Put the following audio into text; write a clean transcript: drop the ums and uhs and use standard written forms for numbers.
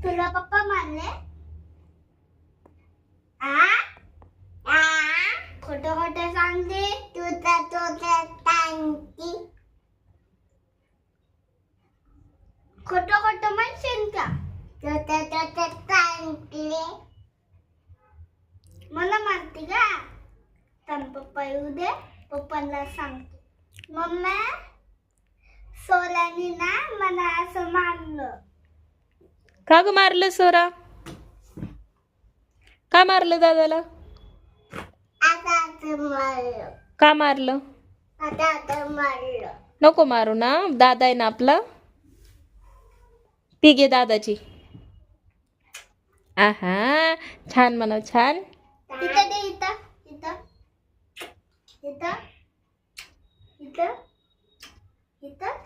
तुला पप्पा मारले? खोटं खोटं सांगते. तुझा सांगते. खोटं खोटं म्हणशील का? सांगते. मला मारते का? थांब पप्पा येऊ दे. पप्पांना सांगते. मम्मा, सोलानी ना मला असं मारलं. का ग मारलं सोरा? का मारलं दादाला? आता मारलं. का मारलं? आता मारलं. नको मारू ना, दादा आहे ना आपला. पी घे दादाची. आहा, छान म्हणा छान. इथं दे, इथं इथं इथं इथं इथं